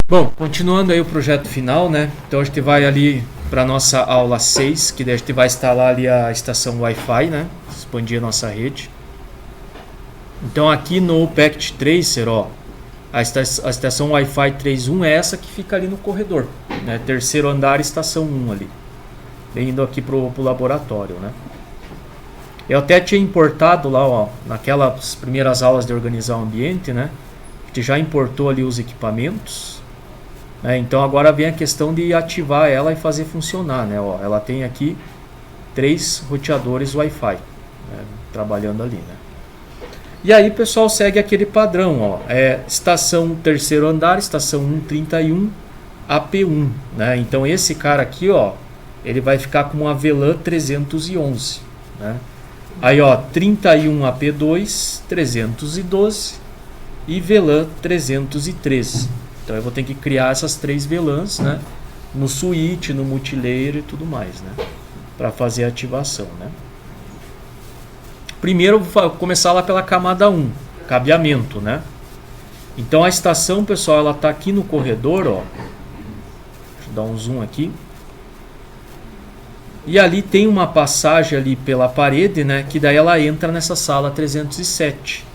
Bom, continuando aí o projeto final, né? Então a gente vai ali para nossa aula 6, que daí a gente vai instalar ali a estação Wi-Fi, né? Expandir a nossa rede. Então aqui no Packet Tracer, ó, a estação Wi-Fi 3.1 é essa que fica ali no corredor, né? Terceiro andar, estação 1 ali. Indo aqui pro laboratório, né? Eu até tinha importado lá, ó, naquelas primeiras aulas de organizar o ambiente, né? A gente já importou ali os equipamentos. Então agora vem a questão de ativar ela e fazer funcionar, né? Ó, ela tem aqui 3 roteadores Wi-Fi, né? Trabalhando ali, né? E aí, pessoal, segue aquele padrão, ó, estação terceiro andar, estação 131, AP1, né? Então esse cara aqui, ó, ele vai ficar com uma VLAN 311, né? Aí, ó, 31 AP2, 312 e VLAN 313. Então eu vou ter que criar essas 3 VLANs, né? No switch, no multilayer e tudo mais, né? Para fazer a ativação, né? Primeiro eu vou começar lá pela camada 1, cabeamento, né? Então a estação, pessoal, ela tá aqui no corredor, ó. Deixa eu dar um zoom aqui. E ali tem uma passagem ali pela parede, né? Que daí ela entra nessa sala 307.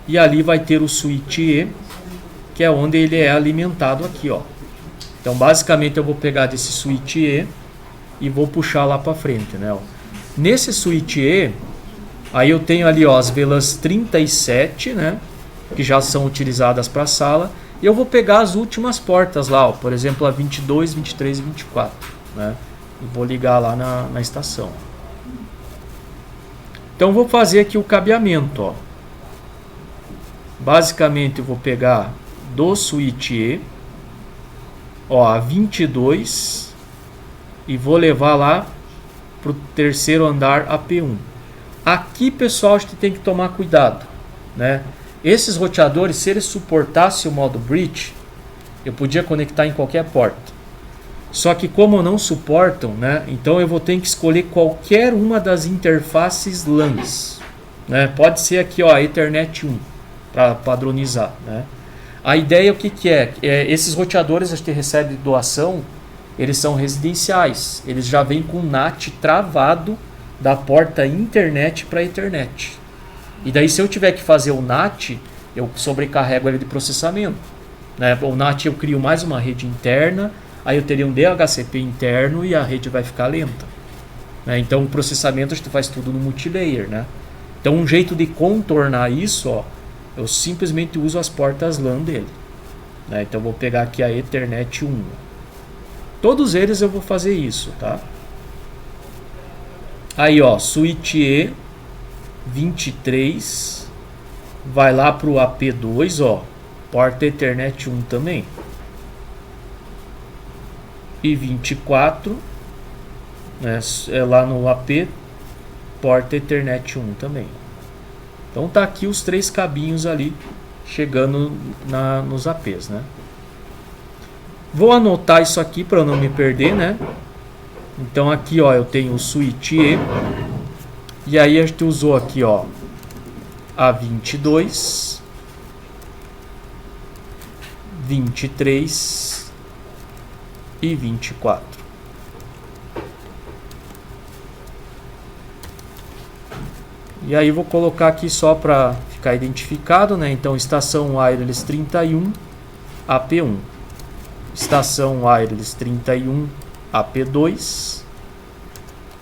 E ali vai ter o switch E, que é onde ele é alimentado aqui, ó. Então basicamente eu vou pegar desse switch E e vou puxar lá para frente, né? Ó. Nesse switch E, aí eu tenho ali, ó, as VLANs 37, né? Que já são utilizadas para a sala. E eu vou pegar as últimas portas lá, ó, por exemplo a 22, 23 e 24, né? E vou ligar lá na estação. Então vou fazer aqui o cabeamento, ó. Basicamente eu vou pegar do switch E, ó, a 22 e vou levar lá pro terceiro andar AP1. Aqui, pessoal, a gente tem que tomar cuidado, né? Esses roteadores, se eles suportassem o modo bridge, eu podia conectar em qualquer porta. Só que como não suportam, né? Então eu vou ter que escolher qualquer uma das interfaces LANs, né? Pode ser aqui, ó, Ethernet 1 para padronizar, né? A ideia o que é? Esses roteadores a gente recebe de doação, eles são residenciais, eles já vêm com o NAT travado da porta internet para Ethernet. E daí se eu tiver que fazer o NAT, eu sobrecarrego ele de processamento, né? O NAT eu crio mais uma rede interna, aí eu teria um DHCP interno e a rede vai ficar lenta, né? Então o processamento a gente faz tudo no multilayer, né? Então um jeito de contornar isso, ó, eu simplesmente uso as portas LAN dele, né? Então eu vou pegar aqui a Ethernet 1. Todos eles eu vou fazer isso, tá? Aí, ó, switch E 23 vai lá pro AP2, ó, porta Ethernet 1 também. E 24, né, é lá no AP, porta Ethernet 1 também. Então tá aqui os 3 cabinhos ali chegando nos APs, né? Vou anotar isso aqui para não me perder, né? Então aqui, ó, eu tenho o switch E. E aí a gente usou aqui, ó, a 22, 23 e 24. E aí vou colocar aqui só para ficar identificado, né? Então estação wireless 31 AP1, estação wireless 31 AP2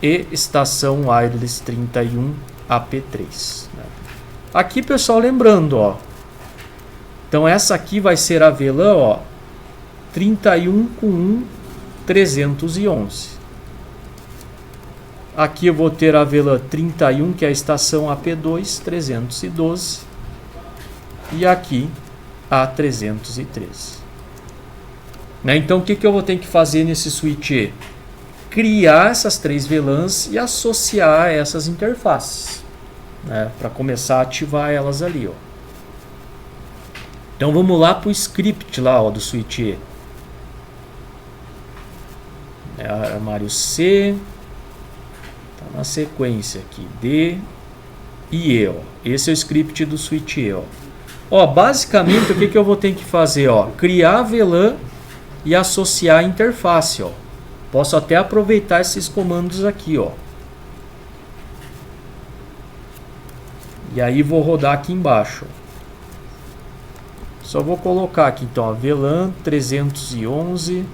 e estação wireless 31 AP3, né? Aqui, pessoal, lembrando, ó, então essa aqui vai ser a VLAN, ó, 31 com 1 311. Aqui eu vou ter a VLAN 31, que é a estação AP2 312, e aqui a 313. Né? Então o que eu vou ter que fazer nesse switch E? Criar essas 3 VLANs e associar essas interfaces, né? Para começar a ativar elas ali, ó. Então vamos lá para o script lá, ó, do switch E. Armário C, tá na sequência aqui, D e E, ó. Esse é o script do switch E, ó. Ó, basicamente o que eu vou ter que fazer? Ó, criar VLAN e associar a interface. Ó. Posso até aproveitar esses comandos aqui. Ó. E aí vou rodar aqui embaixo. Só vou colocar aqui então a VLAN 311,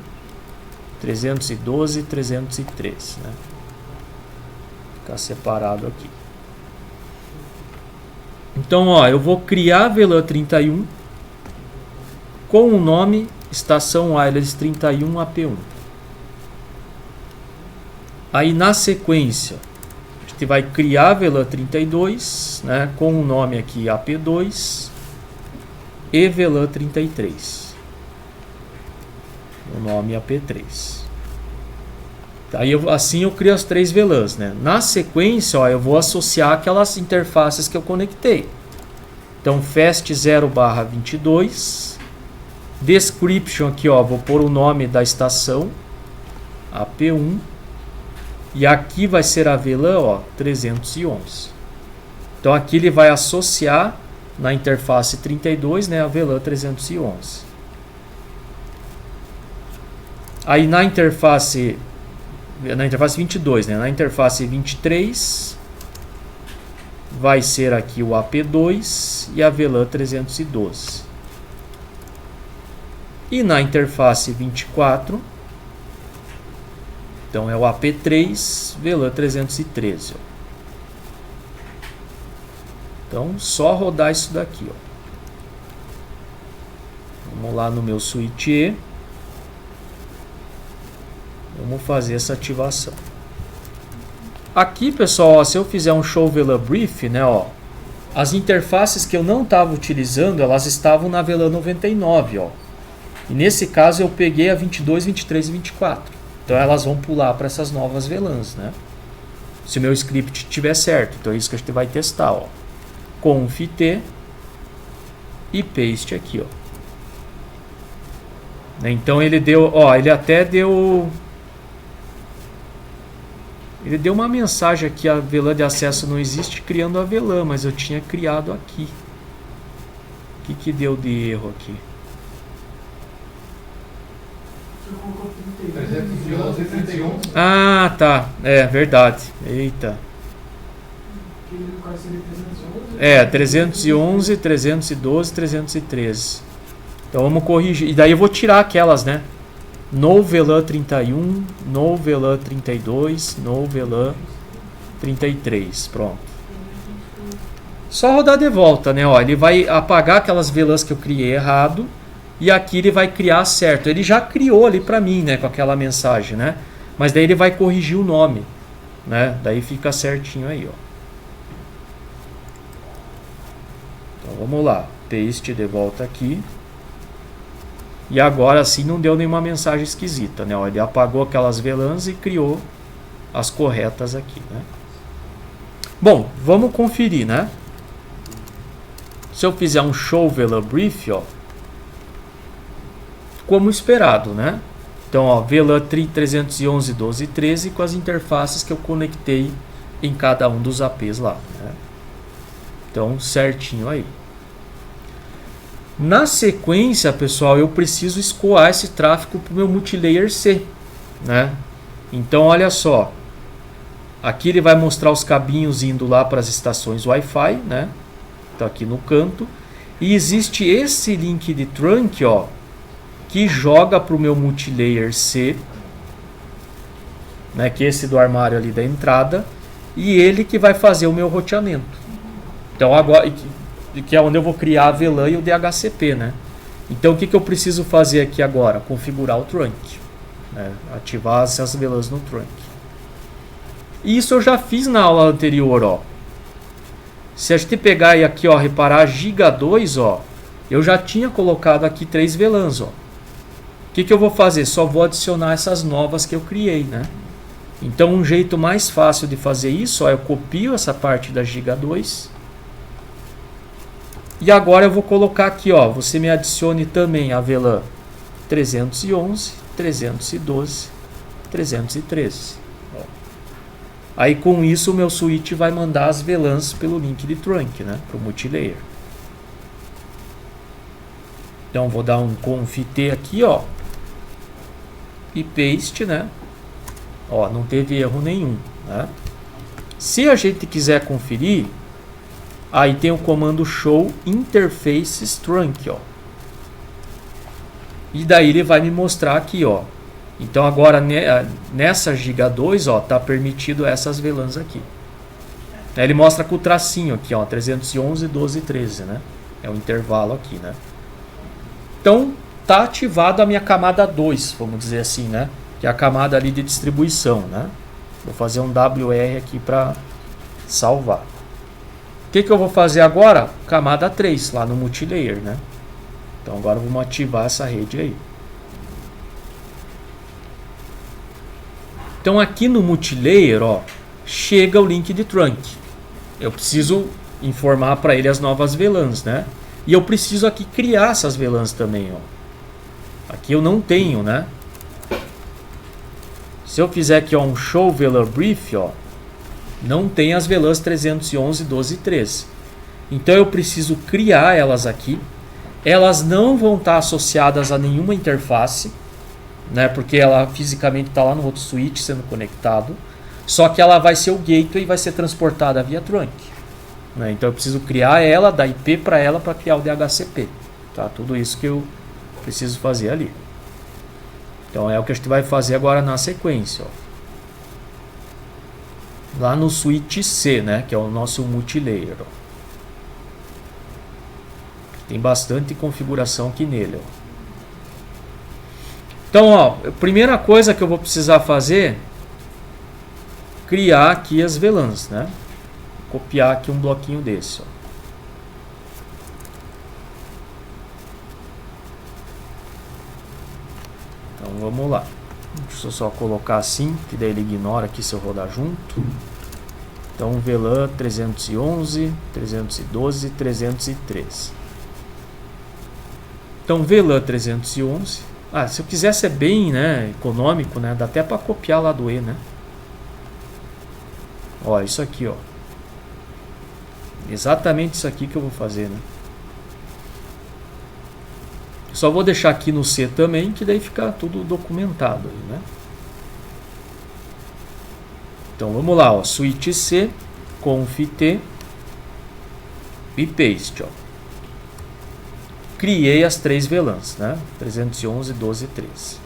312, 313, né? Ficar separado aqui. Então, ó, eu vou criar a VLAN 31 com o nome estação wireless 31 AP1. Aí na sequência, a gente vai criar a VLAN 32, né, com o nome aqui AP2 e VLAN 33. O nome AP3. Aí assim eu crio as 3 VLANs, né? Na sequência, ó, eu vou associar aquelas interfaces que eu conectei. Então, fast 0/22. Description aqui, ó, vou pôr o nome da estação, AP1. E aqui vai ser a VLAN, ó, 311. Então, aqui ele vai associar na interface 32, né, a VLAN 311. Aí na interface 22, né? Na interface 23 vai ser aqui o AP2 e a VLAN 312. E na interface 24, então é o AP3, VLAN 313. Ó. Então só rodar isso daqui. Ó. Vamos lá no meu switch E. Vamos fazer essa ativação. Aqui, pessoal, ó, se eu fizer um show VLAN brief, né, ó, as interfaces que eu não estava utilizando, elas estavam na VLAN 99, ó. E nesse caso eu peguei a 22, 23 e 24. Então elas vão pular para essas novas VLANs, né? Se o meu script estiver certo, então é isso que a gente vai testar, ó. Conf T e paste aqui, ó. Então ele deu, ó, ele até deu. Ele deu uma mensagem aqui, a VLAN de acesso não existe, criando a VLAN, mas eu tinha criado aqui. O que deu de erro aqui? Ah, tá. É, verdade. Eita. É, 311, 312, 313. Então vamos corrigir. E daí eu vou tirar aquelas, né? No VLAN 31, no VLAN 32, no VLAN 33. Pronto. Só rodar de volta, né? Ó, ele vai apagar aquelas VLANs que eu criei errado. E aqui ele vai criar certo. Ele já criou ali para mim, né? Com aquela mensagem, né? Mas daí ele vai corrigir o nome, né? Daí fica certinho aí, ó. Então vamos lá. Paste de volta aqui. E agora assim não deu nenhuma mensagem esquisita, né? Ó, ele apagou aquelas VLANs e criou as corretas aqui, né? Bom, vamos conferir, né? Se eu fizer um show VLAN brief, ó, como esperado, né? Então, ó, VLAN 311, 12 e 13 com as interfaces que eu conectei em cada um dos APs lá, né? Então, certinho aí. Na sequência, pessoal, eu preciso escoar esse tráfego para o meu multilayer C, né? Então, olha só. Aqui ele vai mostrar os cabinhos indo lá para as estações Wi-Fi, né? Então, aqui no canto. E existe esse link de trunk, ó, que joga para o meu multilayer C, né? Que é esse do armário ali da entrada. E ele que vai fazer o meu roteamento. Então, agora... que é onde eu vou criar a VLAN e o DHCP, né? Então o que eu preciso fazer aqui agora? Configurar o trunk, né? Ativar essas VLANs no trunk. E isso eu já fiz na aula anterior, ó. Se a gente pegar e aqui, ó, reparar Giga 2, ó, eu já tinha colocado aqui 3 VLANs, ó. O que eu vou fazer? Só vou adicionar essas novas que eu criei, né? Então um jeito mais fácil de fazer isso, ó, eu copio essa parte da Giga 2. E agora eu vou colocar aqui, ó, você me adicione também a VLAN 311, 312, 313. Ó. Aí com isso o meu switch vai mandar as VLANs pelo link de trunk, né, para o multilayer. Então vou dar um conft aqui, ó, e paste, né? Ó, não teve erro nenhum, né? Se a gente quiser conferir, aí tem o comando show interfaces trunk, ó. E daí ele vai me mostrar aqui, ó. Então agora nessa giga 2, ó, tá permitido essas VLANs aqui. Ele mostra com o tracinho aqui, ó, 311, 12, 13, né? É o intervalo aqui, né? Então tá ativado a minha camada 2, vamos dizer assim, né? Que é a camada ali de distribuição, né? Vou fazer um WR aqui para salvar. O que eu vou fazer agora? Camada 3, lá no multilayer, né? Então agora vamos ativar essa rede aí. Então aqui no multilayer, ó, chega o link de trunk. Eu preciso informar para ele as novas VLANs, né? E eu preciso aqui criar essas VLANs também, ó. Aqui eu não tenho, né? Se eu fizer aqui, ó, um show VLAN brief, ó, não tem as VLANs 311, 12 e 13. Então eu preciso criar elas aqui. Elas não vão estar associadas a nenhuma interface, né? Porque ela fisicamente está lá no outro switch sendo conectado. Só que ela vai ser o gateway e vai ser transportada via trunk, né? Então eu preciso criar ela, dar IP para ela para criar o DHCP. Tá? Tudo isso que eu preciso fazer ali. Então é o que a gente vai fazer agora na sequência, ó. Lá no switch C, né? Que é o nosso multilayer, ó. Tem bastante configuração aqui nele, ó. Então, ó, a primeira coisa que eu vou precisar fazer, criar aqui as VLANs, né? Copiar aqui um bloquinho desse, ó. Então vamos lá. Deixa eu só colocar assim, que daí ele ignora aqui se eu rodar junto. Então VLAN 311, 312, 313. Então VLAN 311. Se eu quiser ser bem, né, econômico, né, dá até para copiar lá do E, né? Ó, isso aqui, ó. Exatamente isso aqui que eu vou fazer, né? Só vou deixar aqui no C também, que daí fica tudo documentado aí, né? Então vamos lá, ó, switch C, conft e paste, ó. Criei as três VLANs, né? 311, 12 e 13.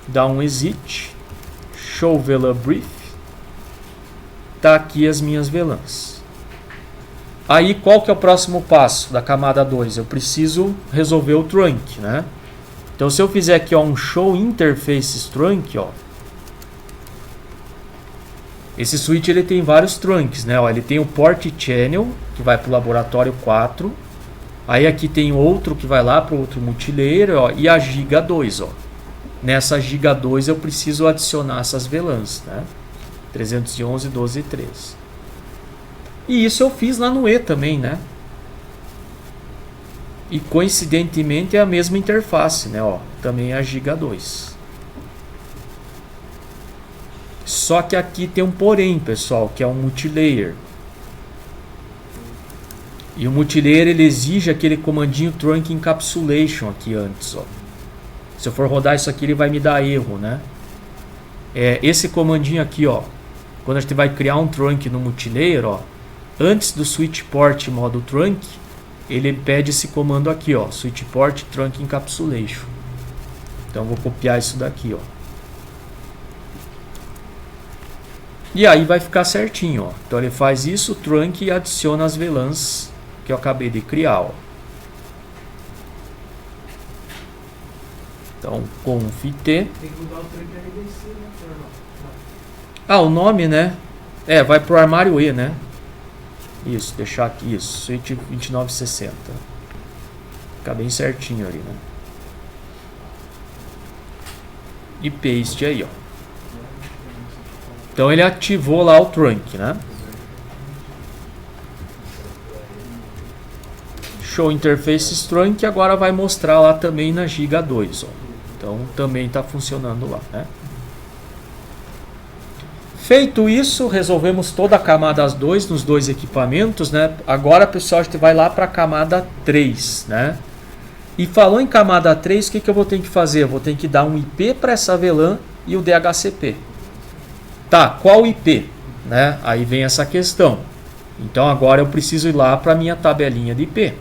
Dá um exit, show VLAN brief. Tá aqui as minhas VLANs. Aí qual que é o próximo passo da camada 2? Eu preciso resolver o trunk, né? Então se eu fizer aqui, ó, um show interfaces trunk, ó, esse switch ele tem vários trunks, né? Ó, ele tem o port channel que vai para o laboratório 4. Aí aqui tem outro que vai lá para o outro multilayer, ó, e a giga 2, ó. Nessa giga 2 eu preciso adicionar essas VLANs, né? 311, 12 e 13. E isso eu fiz lá no E também, né? E coincidentemente é a mesma interface, né? Ó, também é a giga 2. Só que aqui tem um porém, pessoal, que é um multilayer. E o multilayer ele exige aquele comandinho trunk encapsulation aqui antes, ó. Se eu for rodar isso aqui ele vai me dar erro, né? Esse comandinho aqui, ó, quando a gente vai criar um trunk no multilayer, ó, antes do switch port modo trunk, ele pede esse comando aqui, ó, switch port trunk encapsulation. Então eu vou copiar isso daqui, ó. E aí vai ficar certinho, ó. Então ele faz isso, trunk, e adiciona as VLANs que eu acabei de criar, ó. Então conft. Tem que mudar o trunk RDC, né? O nome, né? Vai pro armário E, né? Isso, deixar aqui, isso, switch 2960. Fica bem certinho ali, né? E paste aí, ó. Então ele ativou lá o trunk, né? Show interfaces trunk, agora vai mostrar lá também na giga 2, ó. Então também está funcionando lá, né? Feito isso, resolvemos toda a camada 2 nos dois equipamentos, né? Agora, pessoal, a gente vai lá para a camada 3, né? E falou em camada 3, o que eu vou ter que fazer? Eu vou ter que dar um IP para essa VLAN e o DHCP. Tá, qual IP? Né? Aí vem essa questão. Então agora eu preciso ir lá para a minha tabelinha de IP,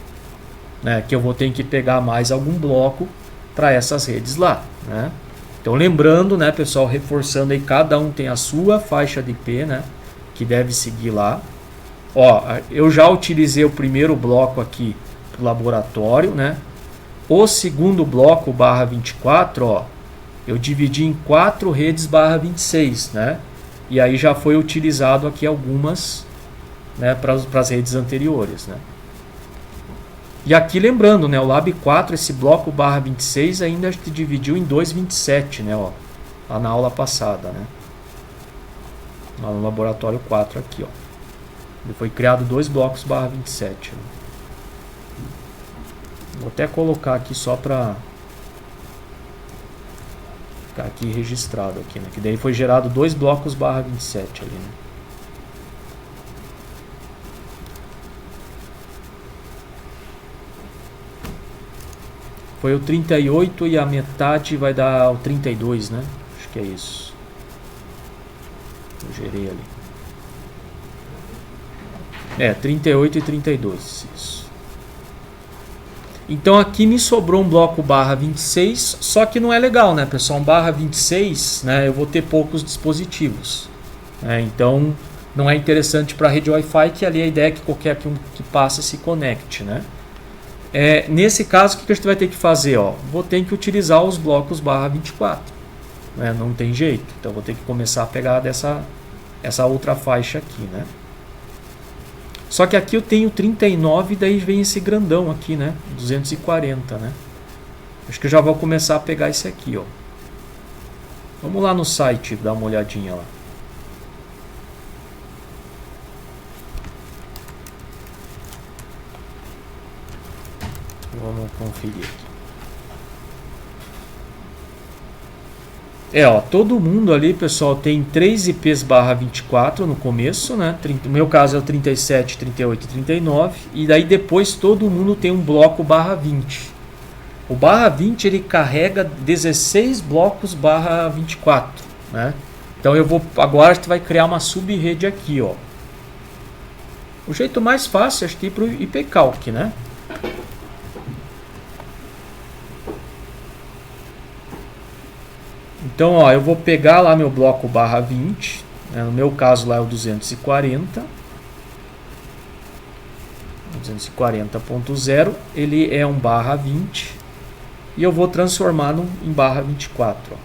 né? Que eu vou ter que pegar mais algum bloco para essas redes lá, né? Então lembrando, né, pessoal, reforçando aí, cada um tem a sua faixa de IP, né? Que deve seguir lá. Ó, eu já utilizei o primeiro bloco aqui para o laboratório, né? O segundo bloco barra 24, ó, eu dividi em 4 redes barra 26, né? E aí já foi utilizado aqui algumas, né, para as redes anteriores, né? E aqui lembrando, né, o Lab 4, esse bloco barra 26 ainda a gente dividiu em 227, né, ó, lá na aula passada, né? Lá no laboratório 4 aqui, ó. Ele foi criado 2 blocos barra 27, né? Vou até colocar aqui só para ficar aqui registrado aqui, né? Que daí foi gerado 2 blocos barra 27 ali, né? Foi o 38 e a metade vai dar o 32, né? Acho que é isso. Eu gerei ali. É, 38 e 32, isso. Então aqui me sobrou um bloco barra 26, só que não é legal, né, pessoal? Um barra 26, né, eu vou ter poucos dispositivos, né? Então não é interessante para a rede Wi-Fi, que ali a ideia é que qualquer que passe se conecte, né? Nesse caso, o que a gente vai ter que fazer? Ó, vou ter que utilizar os blocos barra 24, né? Não tem jeito, então vou ter que começar a pegar essa outra faixa aqui, né? Só que aqui eu tenho 39 e daí vem esse grandão aqui, né? 240, né? Acho que eu já vou começar a pegar esse aqui, ó. Vamos lá no site dar uma olhadinha lá. Vamos conferir aqui. Ó, todo mundo ali, pessoal, tem 3 IPs barra 24 no começo, né? No meu caso é o 37, 38 e 39. E daí depois todo mundo tem um bloco barra 20. O barra 20 ele carrega 16 blocos barra 24, né? Então agora a gente vai criar uma sub-rede aqui, ó. O jeito mais fácil é ir para o IPCalc, né? Então, ó, eu vou pegar lá meu bloco barra 20, né? No meu caso lá é o 240. 240.0, ele é um barra 20 e eu vou transformar em barra 24. Ó.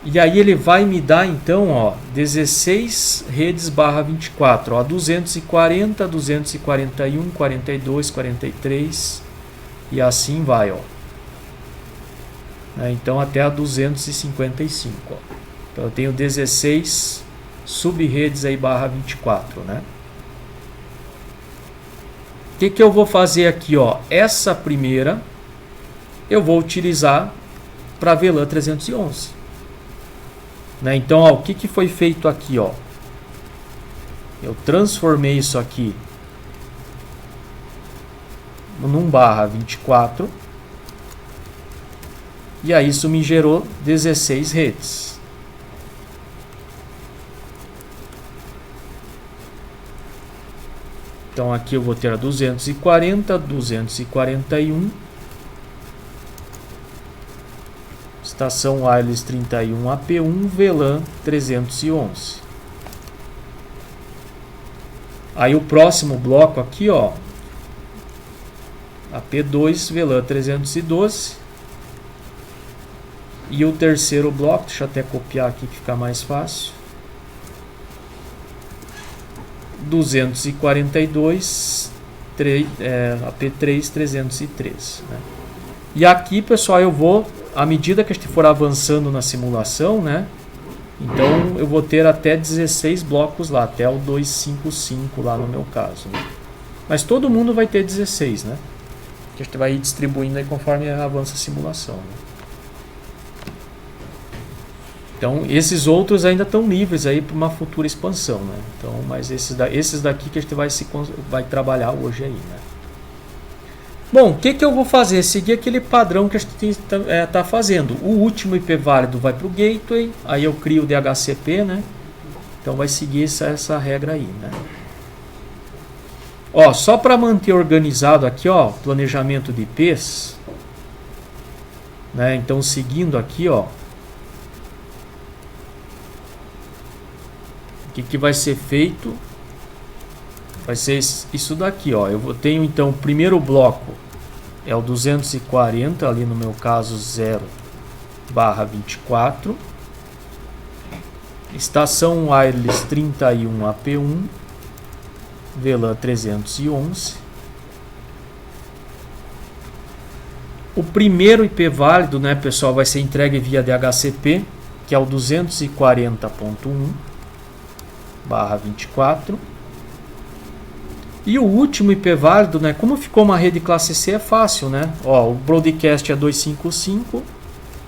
E aí ele vai me dar então, ó, 16 redes barra 24, ó, 240, 241, 42, 43 e assim vai, ó. Então até a 255, ó. Então eu tenho 16 sub-redes aí barra 24, né? O que eu vou fazer aqui, ó? Essa primeira eu vou utilizar para VLAN 311, né? Então, ó, o que foi feito aqui, ó? Eu transformei isso aqui num barra 24. E aí isso me gerou 16 redes. Então aqui eu vou ter a 240, 241. Estação Wireless 31 AP1, VLAN 311. Aí o próximo bloco aqui, ó, AP2, VLAN 312. E o terceiro bloco, deixa eu até copiar aqui que fica mais fácil. 242, AP3, 313. Né? E aqui, pessoal, eu vou, à medida que a gente for avançando na simulação, né? Então eu vou ter até 16 blocos lá, até o 255 lá no meu caso. Né? Mas todo mundo vai ter 16, né? Que a gente vai ir distribuindo aí conforme avança a simulação. Né? Então, esses outros ainda estão livres aí para uma futura expansão, né? Então, mas esses daqui que a gente vai trabalhar hoje aí, né? Bom, o que eu vou fazer? Seguir aquele padrão que a gente está fazendo. O último IP válido vai para o gateway, aí eu crio o DHCP, né? Então vai seguir essa regra aí, né? Ó, só para manter organizado aqui, ó, planejamento de IPs, né? Então seguindo aqui, ó, o que vai ser feito? Vai ser isso daqui, ó. Eu tenho então o primeiro bloco é o 240, ali no meu caso 0/24. Estação wireless 31 AP1, VLAN 311. O primeiro IP válido, né, pessoal, vai ser entregue via DHCP, que é o 240.1/24. E o último IP válido, né? Como ficou uma rede classe C, é fácil, né? Ó, o broadcast é 255,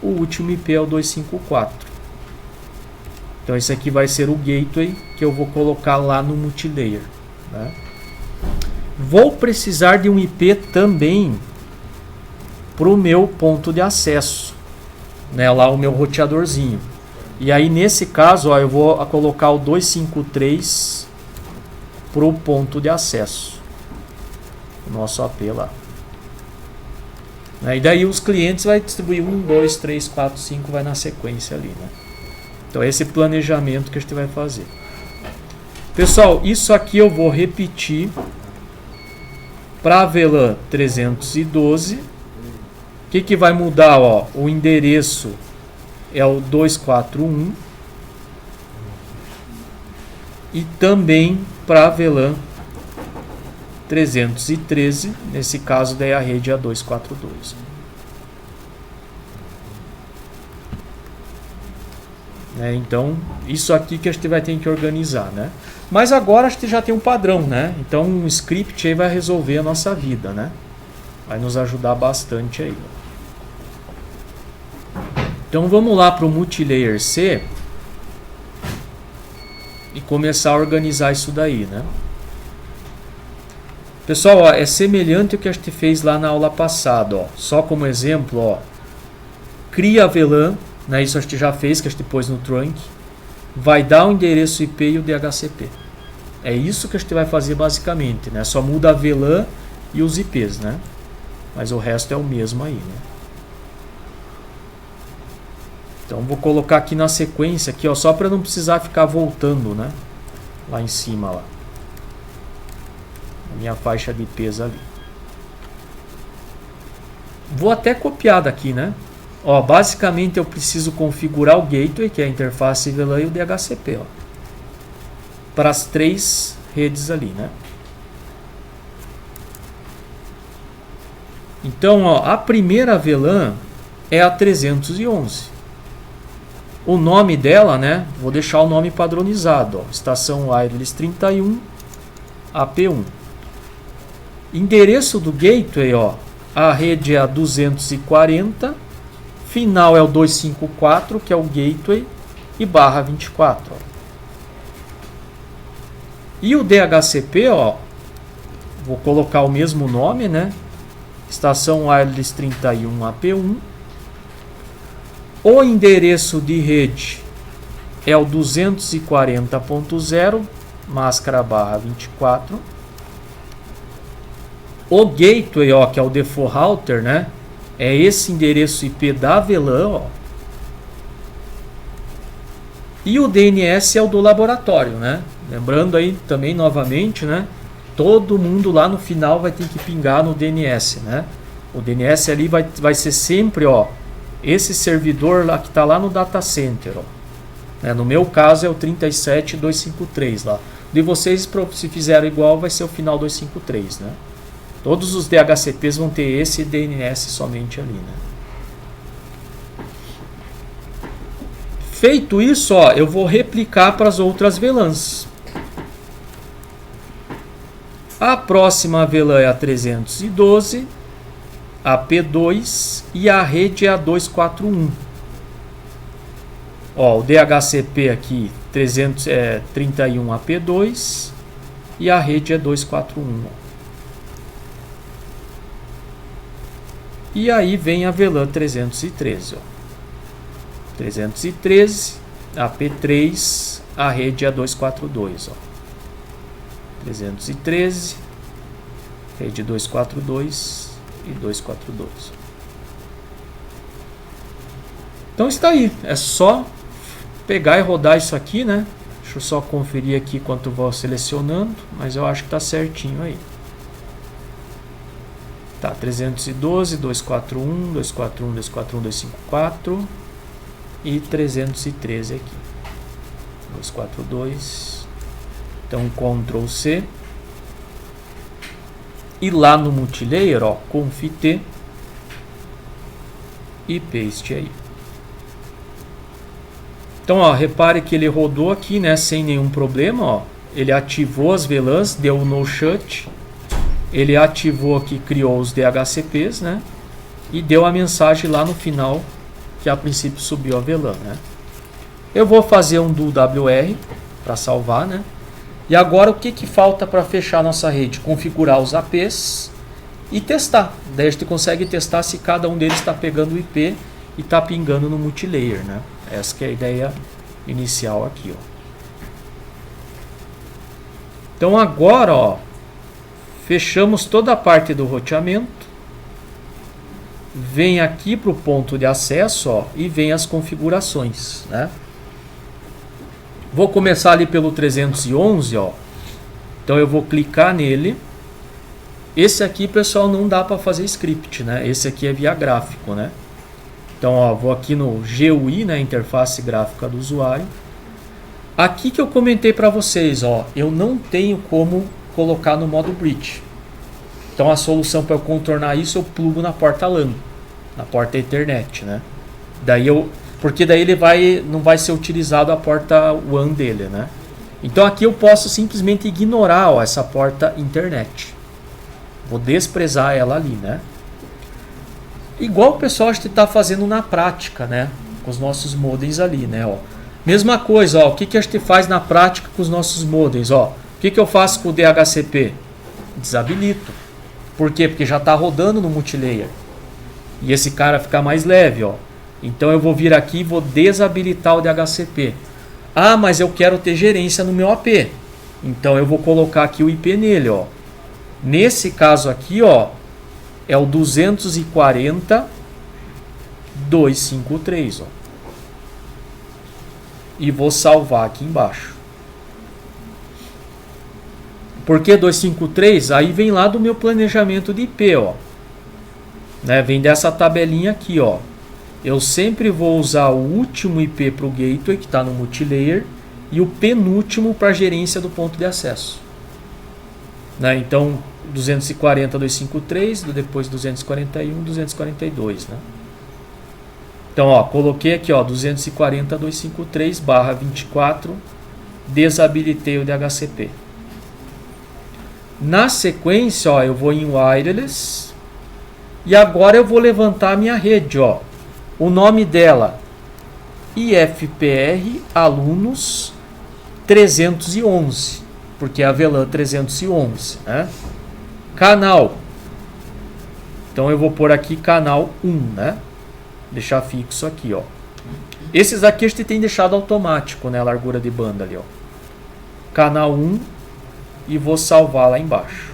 o último IP é o 254. Então esse aqui vai ser o gateway que eu vou colocar lá no multilayer, né? Vou precisar de um IP também para o meu ponto de acesso, né? Lá o meu roteadorzinho. E aí nesse caso, ó, eu vou colocar o 253 para o ponto de acesso, o nosso AP lá. E daí os clientes vai distribuir 1, 2, 3, 4, 5, vai na sequência ali, né? Então esse planejamento que a gente vai fazer. Pessoal, isso aqui eu vou repetir para a VLAN 312. O que vai mudar? Ó, o endereço é o 241 e também para a VLAN 313, nesse caso daí a rede é a 242. Então, isso aqui que a gente vai ter que organizar, né? Mas agora a gente já tem um padrão, né? Então, um script aí vai resolver a nossa vida, né? Vai nos ajudar bastante aí. Então, vamos lá para o Multilayer C e começar a organizar isso daí, né? Pessoal, ó, é semelhante ao que a gente fez lá na aula passada, ó. Só como exemplo, ó, cria a VLAN, né? Isso a gente já fez, que a gente pôs no trunk, vai dar o endereço IP e o DHCP. É isso que a gente vai fazer basicamente, né? Só muda a VLAN e os IPs, né? Mas o resto é o mesmo aí, né? Então vou colocar aqui na sequência aqui, ó, só para não precisar ficar voltando, né? Lá em cima lá. A minha faixa de IPs ali. Vou até copiar daqui, né? Ó, basicamente eu preciso configurar o gateway, que é a interface VLAN e o DHCP, ó, para as três redes ali, né? Então, ó, a primeira VLAN é a 311. O nome dela, né? Vou deixar o nome padronizado, ó, estação wireless 31 AP1. Endereço do gateway, ó, a rede é a 240, final é o 254, que é o gateway, e /24. Ó. E o DHCP, ó, vou colocar o mesmo nome, né? Estação wireless 31 AP1. O endereço de rede é o 240.0, máscara /24. O gateway, ó, que é o default router, né? É esse endereço IP da VLAN, ó. E o DNS é o do laboratório, né? Lembrando aí também novamente, né? Todo mundo lá no final vai ter que pingar no DNS, né? O DNS ali vai ser sempre, ó, esse servidor lá que está lá no data center, ó. No meu caso é o 37253 lá. De vocês, se fizeram igual, vai ser o final 253, né? Todos os DHCPs vão ter esse DNS somente ali, né? Feito isso, ó, eu vou replicar para as outras VLANs. A próxima VLAN é a 312, a P2 e a rede é a 241. Ó, o DHCP aqui 331 AP2 e a rede é 241. Ó. E aí vem a VLAN 313. Ó. 313, AP3, a rede é 242. Ó. 313, rede 242 e 242. Então está aí, é só pegar e rodar isso aqui, né? Deixa eu só conferir aqui quanto vou selecionando, mas eu acho que está certinho aí. Tá, 312, 241, 241, 241, 254 e 313 aqui. 242. Então, Ctrl C. E lá no multilayer, ó, Conf T e paste aí. Então, ó, repare que ele rodou aqui, né, sem nenhum problema, ó. Ele ativou as VLANs, deu no shut. Ele ativou aqui, criou os DHCPs, né? E deu a mensagem lá no final que a princípio subiu a VLAN, né? Eu vou fazer um do WR para salvar, né? E agora o que falta para fechar nossa rede? Configurar os APs e testar. Daí a gente consegue testar se cada um deles está pegando o IP e está pingando no multilayer, né? Essa que é a ideia inicial aqui, ó. Então agora, ó, fechamos toda a parte do roteamento. Vem aqui para o ponto de acesso, ó, e vem as configurações, né? Vou começar ali pelo 311, ó. Então eu vou clicar nele. Esse aqui, pessoal, não dá para fazer script, né? Esse aqui é via gráfico, né? Então, ó, vou aqui no GUI, né, interface gráfica do usuário. Aqui que eu comentei para vocês, ó, eu não tenho como colocar no modo bridge. Então a solução para eu contornar isso, eu plugo na porta LAN, na porta Ethernet, né? Porque daí ele não vai ser utilizado a porta WAN dele, né? Então aqui eu posso simplesmente ignorar, ó, essa porta internet. Vou desprezar ela ali, né? Igual o pessoal está fazendo na prática, né? Com os nossos modems ali, né? Ó. Mesma coisa, ó, o que a gente faz na prática com os nossos modems, ó? O que eu faço com o DHCP? Desabilito. Por quê? Porque já está rodando no multilayer. E esse cara fica mais leve, ó. Então eu vou vir aqui e vou desabilitar o DHCP. Ah, mas eu quero ter gerência no meu AP. Então eu vou colocar aqui o IP nele, ó. Nesse caso aqui, ó, é o 240.253, ó. E vou salvar aqui embaixo. Por que 253? Aí vem lá do meu planejamento de IP, ó. Né? Vem dessa tabelinha aqui, ó. Eu sempre vou usar o último IP para o gateway, que está no multilayer, e o penúltimo para a gerência do ponto de acesso. Né? Então, 240.253, depois 241, 242, né? Então, ó, coloquei aqui, ó, 240.253/24, desabilitei o DHCP. Na sequência, ó, eu vou em wireless e agora eu vou levantar a minha rede, ó. O nome dela, IFPR alunos 311, porque é a VLAN 311, né? Canal. Então eu vou pôr aqui canal 1, né? Deixar fixo aqui, ó. Esses aqui a gente tem deixado automático, né? A largura de banda ali, ó. Canal 1 e vou salvar lá embaixo.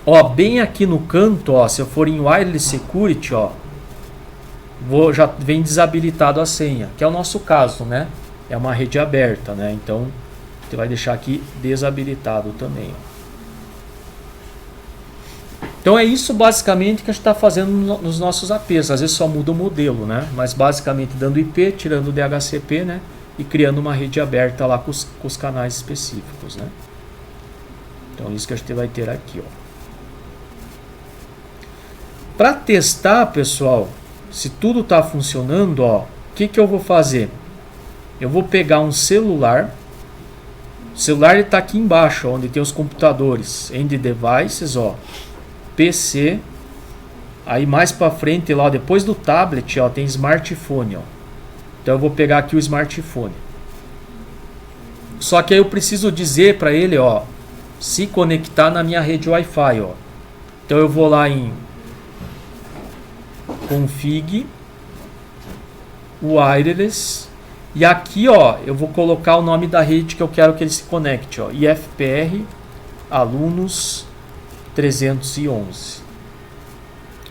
Ó, bem aqui no canto, ó, se eu for em Wireless Security, ó, já vem desabilitado a senha, que é o nosso caso, né? É uma rede aberta, né? Então, você vai deixar aqui desabilitado também, ó. Então é isso basicamente que a gente está fazendo nos nossos APs. Às vezes só muda o modelo, né? Mas basicamente dando IP, tirando o DHCP, né? E criando uma rede aberta lá com os canais específicos, né? Então isso que a gente vai ter aqui, ó. Para testar, pessoal, se tudo está funcionando, ó, o que eu vou fazer? Eu vou pegar um celular. O celular está aqui embaixo, ó, onde tem os computadores. End Devices, ó. PC, Aí mais para frente lá, depois do tablet, ó, tem smartphone, ó. Então eu vou pegar aqui o smartphone. Só que aí eu preciso dizer para ele, ó, se conectar na minha rede Wi-Fi, ó. Então eu vou lá em config wireless e aqui, ó, eu vou colocar o nome da rede que eu quero que ele se conecte, ó, IFPR alunos 311.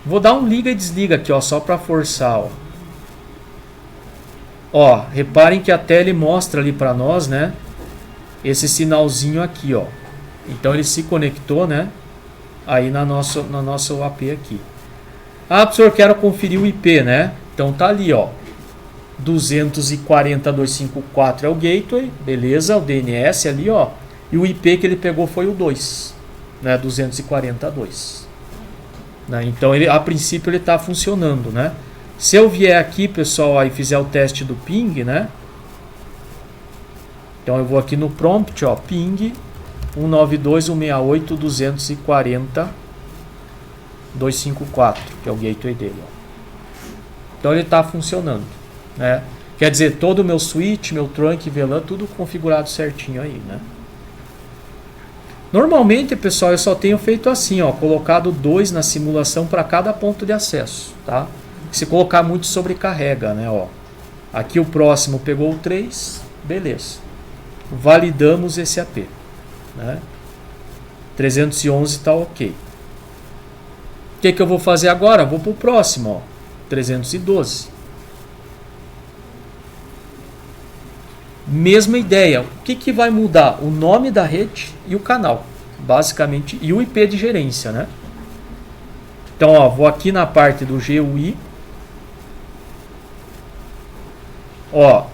Vou dar um liga e desliga aqui, ó, só para forçar, ó. Ó, reparem que a tela mostra ali para nós, né? Esse sinalzinho aqui, ó. Então ele se conectou, né? Aí na nossa AP aqui. Ah, professor, quero conferir o IP, né? Então tá ali, ó. 240.254 é o gateway, beleza? O DNS ali, ó. E o IP que ele pegou foi o 2, né? 242. Né? Então ele, a princípio ele está funcionando, né? Se eu vier aqui, pessoal, aí fizer o teste do ping, né? Então eu vou aqui no prompt, ó, ping 192.168.240.254, que é o gateway dele, ó. Então ele está funcionando, né? Quer dizer, todo o meu switch, meu trunk, VLAN, tudo configurado certinho aí, né? Normalmente, pessoal, eu só tenho feito assim, ó, colocado 2 na simulação para cada ponto de acesso, tá? Se colocar muito sobrecarrega, né, ó. Aqui o próximo pegou o 3, beleza. Validamos esse AP, né? 311 está ok. O que eu vou fazer agora? Vou para o próximo, ó, 312. Mesma ideia. O que vai mudar? O nome da rede e o canal, basicamente, e o IP de gerência, né? Então, ó, vou aqui na parte do GUI. Ó,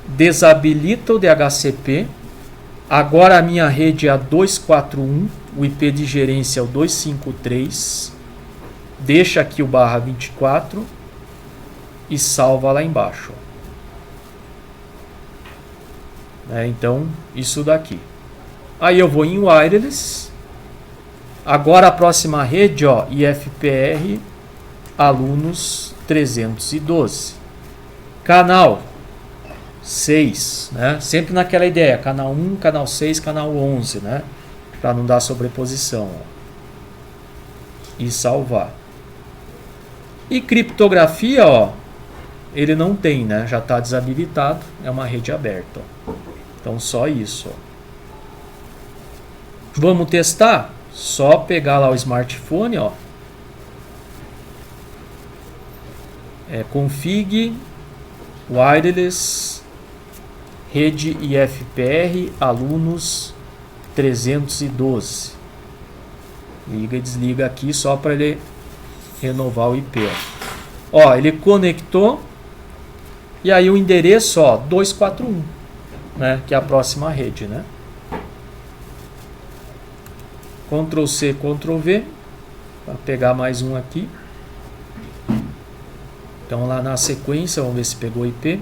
desabilita o DHCP. Agora a minha rede é a 241, o IP de gerência é o 253. Deixa aqui o /24 e salva lá embaixo. Então, isso daqui. Aí eu vou em wireless. Agora a próxima rede, ó, IFPR alunos 312. Canal 6, né? Sempre naquela ideia, canal 1, canal 6, canal 11, né? Para não dar sobreposição, ó. E salvar. E criptografia, ó, ele não tem, né? Já está desabilitado, é uma rede aberta, ó. Então só isso, ó. Vamos testar? Só pegar lá o smartphone, ó. Config wireless rede IFPR alunos 312. Liga e desliga aqui só para ele renovar o IP. Ó, ele conectou e aí o endereço, ó, 241, né, que é a próxima rede, né? Ctrl C, Ctrl V para pegar mais um aqui. Então lá na sequência, vamos ver se pegou o IP.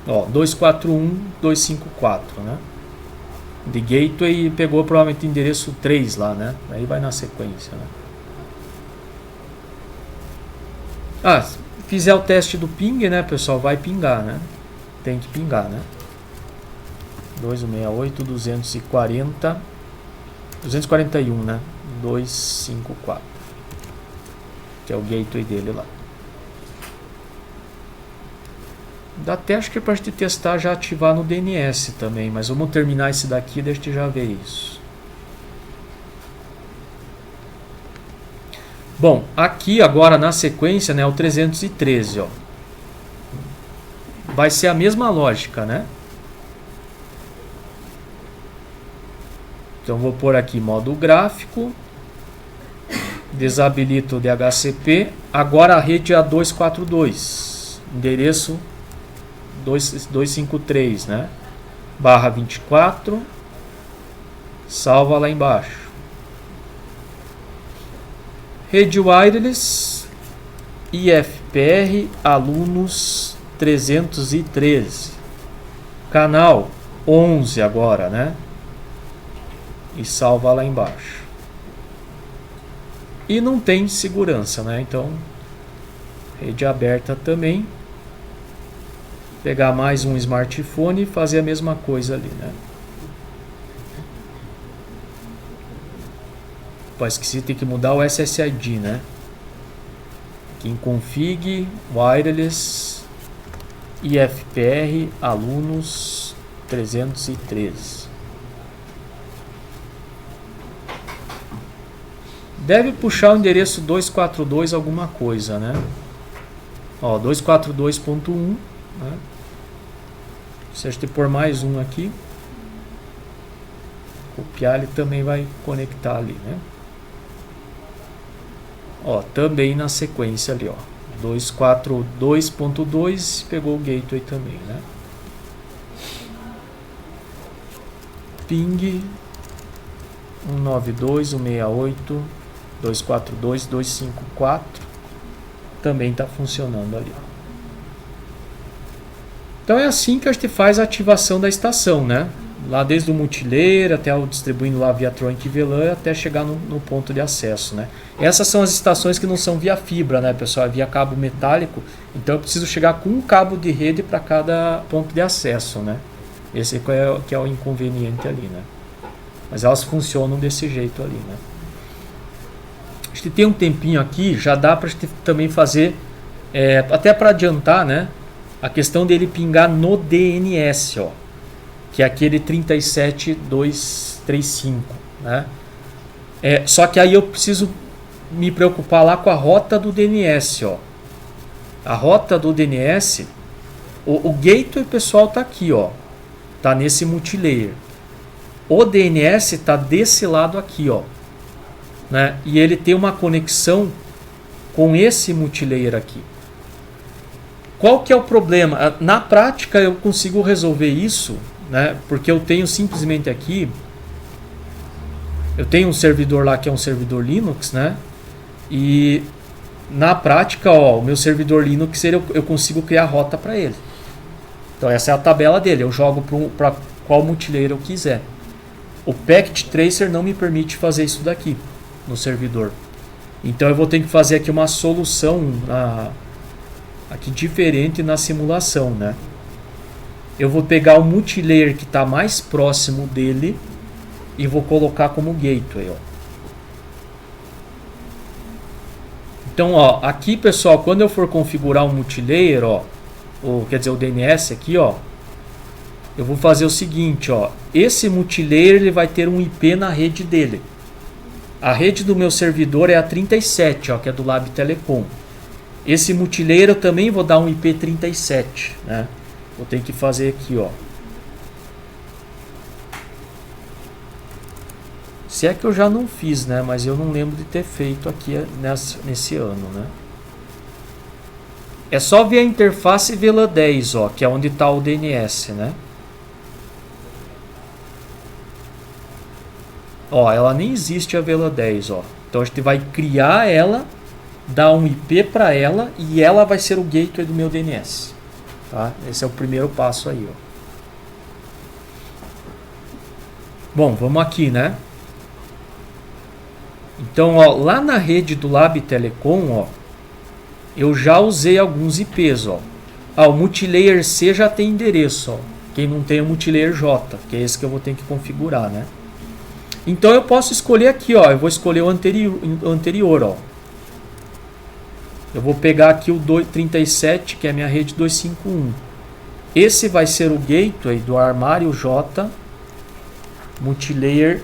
Ó, 241.254, né? De gateway pegou provavelmente o endereço 3 lá, né? Aí vai na sequência, né? Ah, se fizer o teste do ping, né, pessoal, vai pingar, né? Tem que pingar, né? 241, né? 254. Que é o gateway dele lá. Dá até, acho que é pra gente testar já ativar no DNS também, mas vamos terminar esse daqui e deixa eu já ver isso. Bom, aqui agora na sequência, né, o 313, ó. Vai ser a mesma lógica, né? Então vou pôr aqui modo gráfico, desabilito o DHCP, agora a rede é a 242, endereço 253, né? /24, salva lá embaixo. Rede wireless IFPR alunos 313, canal 11 agora, né? E salva lá embaixo. e não tem segurança, né? Então, rede aberta também. Pegar mais um smartphone e fazer a mesma coisa ali, né? Pô, esqueci, tem que mudar o SSID, né? Aqui em config, wireless, IFPR, alunos 313. Deve puxar o endereço 242 alguma coisa, né? Ó, 242.1, né? Se a gente pôr mais um aqui, copiar, ele também vai conectar ali, né? Ó, também na sequência ali, ó, 242.2 pegou o gateway também, né? Ping 192.168.242.254 também está funcionando ali. Então é assim que a gente faz a ativação da estação, né? Lá desde o multilayer até o distribuindo lá via trunk e VLAN até chegar no ponto de acesso, né? Essas são as estações que não são via fibra, né, pessoal? É via cabo metálico. Então eu preciso chegar com um cabo de rede para cada ponto de acesso, né? Esse que é o inconveniente ali, né? Mas elas funcionam desse jeito ali, né? A gente tem um tempinho aqui, já dá para a gente também fazer, até para adiantar, né? A questão dele pingar no DNS, ó, que é aquele 37235, né? Só que aí eu preciso me preocupar lá com a rota do DNS, ó. A rota do DNS, o gateway, pessoal, tá aqui, ó, tá nesse multilayer. O DNS está desse lado aqui, ó, né? E ele tem uma conexão com esse multilayer aqui. Qual que é o problema? Na prática eu consigo resolver isso, né? Porque eu tenho simplesmente aqui, eu tenho um servidor lá que é um servidor Linux, né? E na prática, ó, o meu servidor Linux eu consigo criar rota para ele. Então essa é a tabela dele. Eu jogo para qual multilayer eu quiser. O Packet Tracer não me permite fazer isso daqui no servidor. Então eu vou ter que fazer aqui uma solução aqui diferente na simulação, né? Eu vou pegar o multilayer que está mais próximo dele e vou colocar como gateway, ó. Então, ó, aqui, pessoal, quando eu for configurar um multilayer, ó, quer dizer, o DNS aqui, ó, eu vou fazer o seguinte, ó, esse multilayer ele vai ter um IP na rede dele. A rede do meu servidor é a 37, ó, que é do Lab Telecom. Esse multilayer eu também vou dar um IP 37, né? Vou ter que fazer aqui, ó. Se é que eu já não fiz, né? Mas eu não lembro de ter feito aqui nesse ano, né? É só via interface VLAN 10, ó, que é onde está o DNS, né? Ó, ela nem existe a VLAN 10, ó. Então a gente vai criar ela, dar um IP para ela e ela vai ser o gateway do meu DNS, tá? Esse é o primeiro passo aí, ó. Bom, vamos aqui, né? Então, ó, lá na rede do Lab Telecom, ó, eu já usei alguns IPs, ó. O multilayer C já tem endereço, ó. Quem não tem o multilayer J, que é esse que eu vou ter que configurar, né? Então eu posso escolher aqui, ó. Eu vou escolher o anterior, ó. Eu vou pegar aqui o 237, que é a minha rede 251. Esse vai ser o gateway do armário J multilayer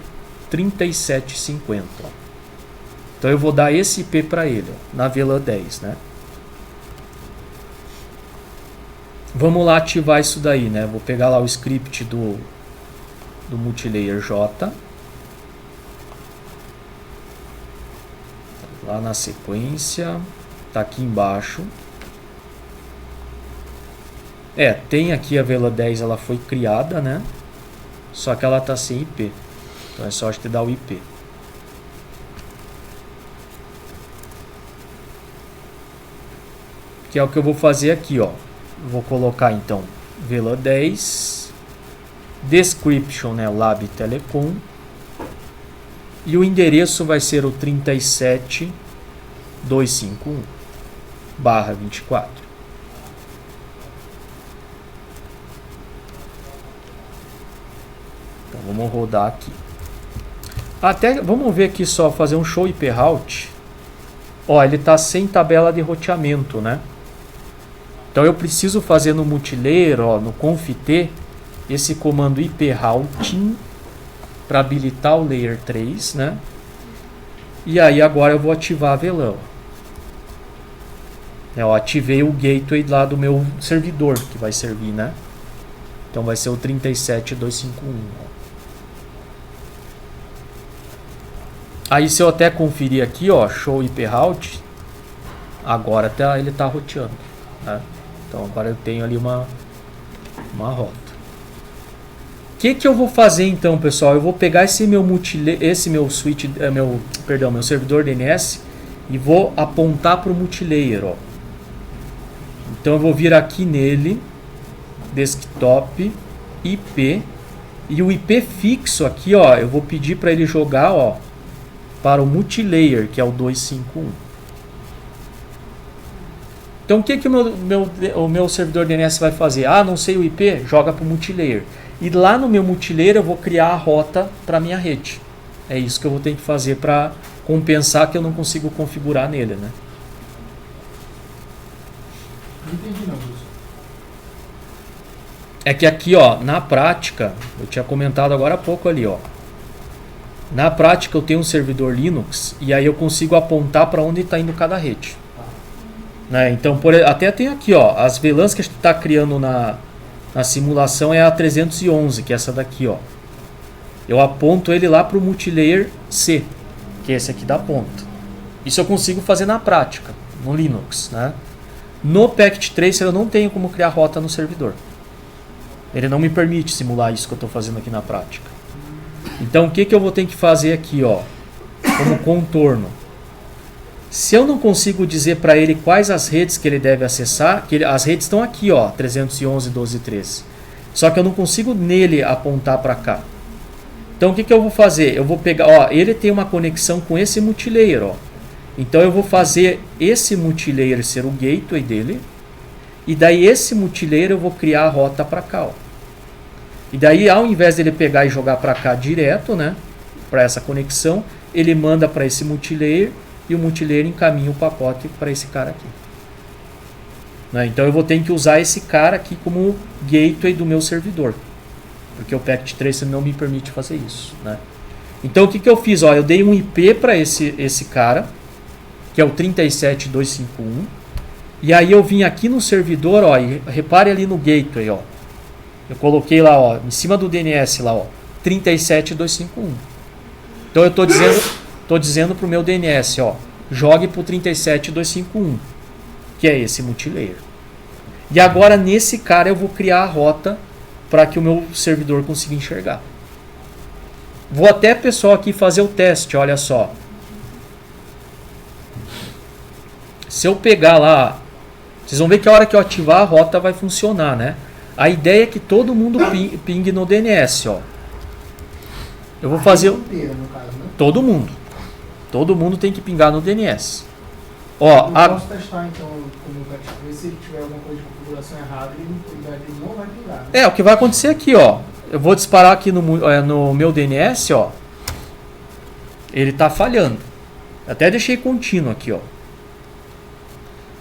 3750. Ó. Então eu vou dar esse IP para ele, ó, na VLAN 10, né? Vamos lá ativar isso daí, né? Vou pegar lá o script do multilayer J. Lá na sequência, tá aqui embaixo. Tem aqui a VLAN 10, ela foi criada, né? Só que ela tá sem IP. Então é só a gente dar o IP. Que é o que eu vou fazer aqui, ó. Vou colocar então VLAN 10 description, né, Lab Telecom. E o endereço vai ser o 37251/24. Então vamos rodar aqui. Até vamos ver aqui só, fazer um show IP route. Ó, ele está sem tabela de roteamento, né? Então eu preciso fazer no multilayer, ó, no conft, esse comando IP routing para habilitar o layer 3, né? E aí agora eu vou ativar a VLAN. Eu ativei o gateway lá do meu servidor que vai servir, né? Então vai ser o 37251. Aí se eu até conferir aqui, ó, show IP route, agora ele tá roteando, né? Então agora eu tenho ali uma rota. O que eu vou fazer então, pessoal? Eu vou pegar esse meu switch, meu servidor DNS e vou apontar para o multilayer, ó. Então eu vou vir aqui nele, desktop, IP, e o IP fixo aqui, ó, eu vou pedir para ele jogar, ó, para o multilayer, que é o 251. Então o que o meu servidor DNS vai fazer? Ah, não sei o IP? Joga para o multilayer. E lá no meu multilayer eu vou criar a rota para a minha rede. É isso que eu vou ter que fazer para compensar que eu não consigo configurar nele, né? Não entendi não, professor. É que aqui, ó, na prática, eu tinha comentado agora há pouco ali, ó. Na prática eu tenho um servidor Linux e aí eu consigo apontar para onde está indo cada rede. Né? Então, até tem aqui, ó, as VLANs que a gente está criando na simulação é a 311, que é essa daqui, ó. Eu aponto ele lá para o multilayer C, que é esse aqui da ponta. Isso eu consigo fazer na prática, no Linux, né? No Packet Tracer eu não tenho como criar rota no servidor. Ele não me permite simular isso que eu estou fazendo aqui na prática. Então o que eu vou ter que fazer aqui, ó, como contorno? Se eu não consigo dizer para ele quais as redes que ele deve acessar, as redes estão aqui, ó, 311, 12 e 13. Só que eu não consigo nele apontar para cá. Então o que eu vou fazer? Eu vou pegar, ó, ele tem uma conexão com esse multilayer, ó. Então eu vou fazer esse multilayer ser o gateway dele. E daí esse multilayer eu vou criar a rota para cá, ó. E daí ao invés dele pegar e jogar para cá direto, né, para essa conexão, ele manda para esse multilayer e o multilayer encaminha o pacote para esse cara aqui. Né? Então eu vou ter que usar esse cara aqui como gateway do meu servidor, porque o Packet Tracer não me permite fazer isso. Né? Então o que eu fiz? Ó, eu dei um IP para esse cara, que é o 37251, e aí eu vim aqui no servidor, ó, e repare ali no gateway, ó. Eu coloquei lá, ó, em cima do DNS lá, ó, 37251. Então eu estou dizendo para o meu DNS, ó, jogue para o 37251, que é esse multilayer. E agora nesse cara eu vou criar a rota para que o meu servidor consiga enxergar. Vou até, pessoal, aqui fazer o teste, olha só. Se eu pegar lá, vocês vão ver que a hora que eu ativar a rota vai funcionar, né? A ideia é que todo mundo pingue no DNS, ó. Eu vou fazer... inteira, no caso, né? Todo mundo. Todo mundo tem que pingar no DNS. Ó, Eu posso testar, então, como o Packet Tracer, se ele tiver alguma coisa de configuração errada, ele não vai pingar. Né? o que vai acontecer aqui, ó. Eu vou disparar aqui no meu DNS, ó. Ele tá falhando. Até deixei contínuo aqui, ó.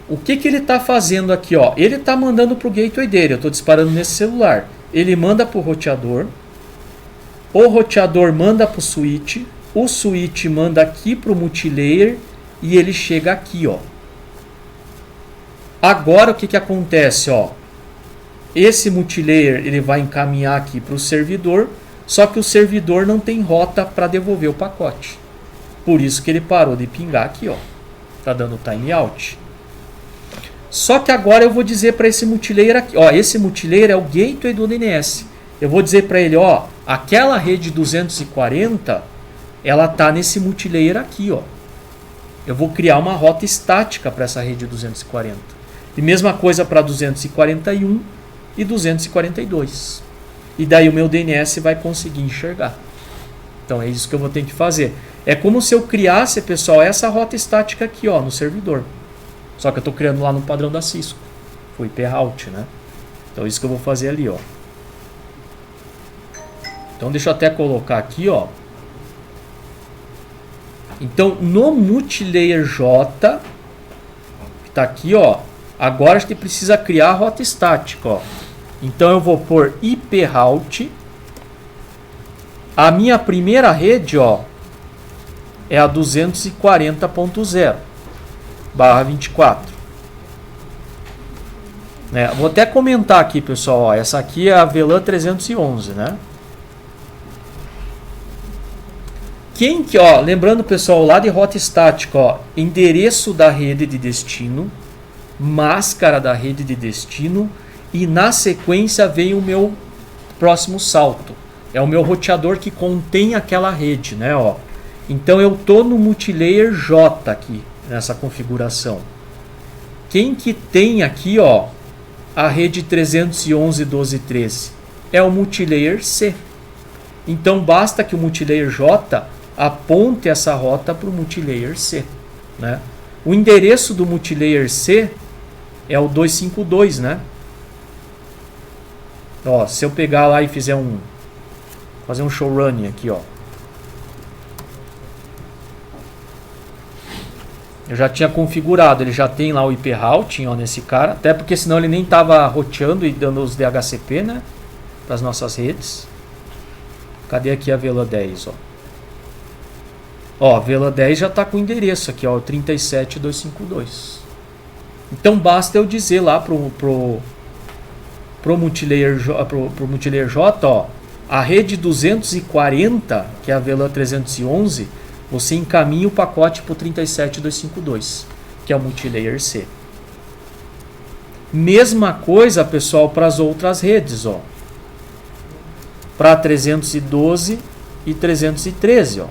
O que ele está fazendo aqui, ó? Ele está mandando para o gateway dele. Eu estou disparando nesse celular. Ele manda para o roteador. O roteador manda para o switch. O switch manda aqui para o multilayer. E ele chega aqui, ó. Agora o que acontece, ó? Esse multilayer ele vai encaminhar aqui para o servidor. Só que o servidor não tem rota para devolver o pacote. Por isso que ele parou de pingar aqui, ó. Tá dando timeout. Só que agora eu vou dizer para esse multilayer aqui, ó, esse multilayer é o gateway do DNS. Eu vou dizer para ele, ó, aquela rede 240, ela tá nesse multilayer aqui, ó. Eu vou criar uma rota estática para essa rede 240. E mesma coisa para 241 e 242. E daí o meu DNS vai conseguir enxergar. Então é isso que eu vou ter que fazer. É como se eu criasse, pessoal, essa rota estática aqui, ó, no servidor. Só que eu estou criando lá no padrão da Cisco. Foi IP route, né? Então isso que eu vou fazer ali, ó. Então deixa eu até colocar aqui, ó. Então no multilayer J, que está aqui, ó, agora a gente precisa criar a rota estática, ó. Então eu vou pôr IP route. A minha primeira rede, ó, é a 240.0/24. Né? Vou até comentar aqui, pessoal, ó, essa aqui é a VLAN 311, né? Quem que, ó, lembrando, pessoal, lá de rota estática, ó, endereço da rede de destino, máscara da rede de destino, e na sequência vem o meu próximo salto. É o meu roteador que contém aquela rede, né, ó. Então eu tô no multilayer J aqui nessa configuração. Quem que tem aqui, ó, a rede 311.12.13 é o multilayer C. Então basta que o multilayer J aponte essa rota para o multilayer C, né? O endereço do multilayer C é o 252, né? Ó, se eu pegar lá e fizer fazer um showrunning aqui, ó. Eu já tinha configurado, ele já tem lá o IP routing, ó, nesse cara, até porque senão ele nem tava roteando e dando os DHCP, né, para as nossas redes. Cadê aqui a VLAN 10, ó? Ó, a VLAN 10 já tá com o endereço aqui, ó, 37.252. Então basta eu dizer lá pro multilayer J, ó, a rede 240, que é a VLAN 311, você encaminha o pacote para o 37.252, que é o multilayer C. Mesma coisa, pessoal, para as outras redes, ó. Para 312 e 313, ó.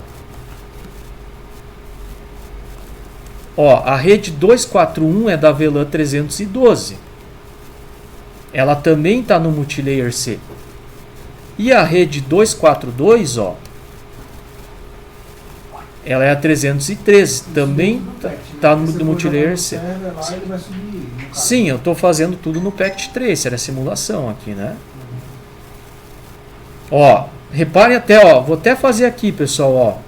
Ó, a rede 241 é da VLAN 312. Ela também está no multilayer C. E a rede 242, ó, ela é a 313, também está no multilayer C. Sim, eu estou fazendo tudo no Packet Tracer, é simulação aqui, né? Ó, reparem até, ó, vou até fazer aqui, pessoal, ó.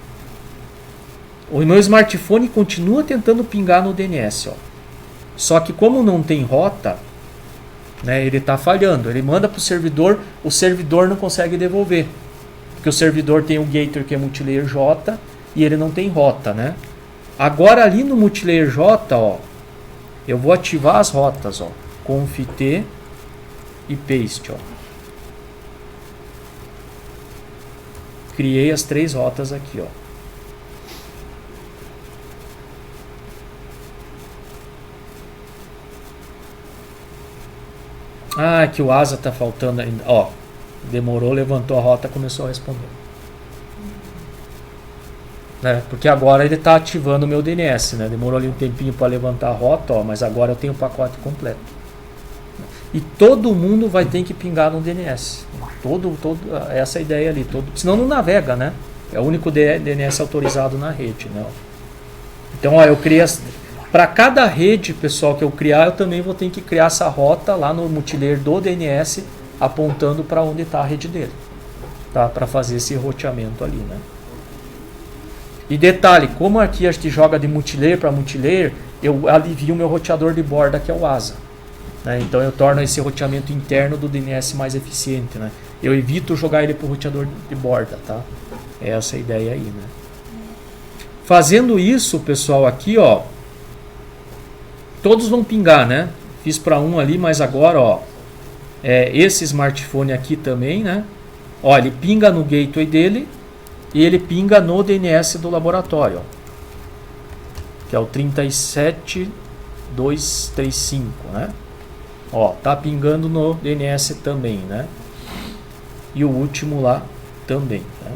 O meu smartphone continua tentando pingar no DNS, ó. Só que como não tem rota, né, ele está falhando. Ele manda para o servidor não consegue devolver. Porque o servidor tem o gateway que é multilayer J e ele não tem rota, né? Agora ali no multilayer J, ó, eu vou ativar as rotas, ó, conft e paste, ó. Criei as 3 rotas aqui, ó. Ah, que o asa tá faltando ainda. Ó, demorou, levantou a rota, começou a responder. Né? Porque agora ele está ativando o meu DNS, né? Demorou ali um tempinho para levantar a rota, ó, mas agora eu tenho o pacote completo. E todo mundo vai ter que pingar no DNS. Essa é a ideia ali. Senão não navega, né? É o único DNS autorizado na rede, né? Então, ó, eu criei para cada rede, pessoal, que eu criar, eu também vou ter que criar essa rota lá no multilayer do DNS, apontando para onde está a rede dele, tá? Para fazer esse roteamento ali, né? E detalhe, como aqui a gente joga de multilayer para multilayer, eu alivio o meu roteador de borda, que é o ASA, né? Então eu torno esse roteamento interno do DNS mais eficiente, né? Eu evito jogar ele para o roteador de borda, tá? É essa a ideia aí, né? Fazendo isso, pessoal, aqui, ó, todos vão pingar, né? Fiz para um ali, mas agora, ó, esse smartphone aqui também, né? Ó, ele pinga no gateway dele e ele pinga no DNS do laboratório, ó, que é o 37.235, né? Ó, tá pingando no DNS também, né? E o último lá também, né?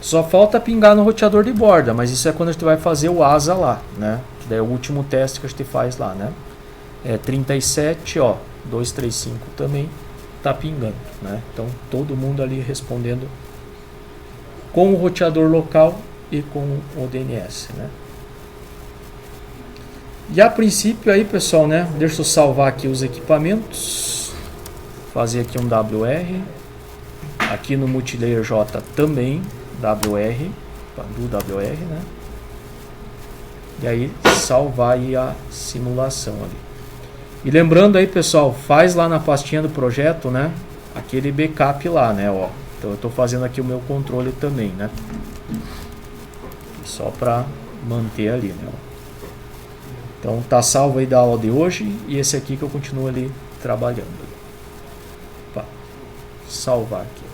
Só falta pingar no roteador de borda, mas isso é quando a gente vai fazer o ASA lá, né? Que daí é o último teste que a gente faz lá, né? É 37, ó, 235 também. tá pingando, né? Então todo mundo ali respondendo com o roteador local e com o DNS, né? E a princípio aí, pessoal, né? Deixa eu salvar aqui os equipamentos, fazer aqui um WR, aqui no Multilayer J também WR, do WR, né? E aí salvar aí a simulação ali. E lembrando aí, pessoal, faz lá na pastinha do projeto, né? Aquele backup lá, né? Ó, então eu estou fazendo aqui o meu controle também, né? Só para manter ali, né? Então tá salvo aí da aula de hoje e esse aqui que eu continuo ali trabalhando. Opa, salvar aqui.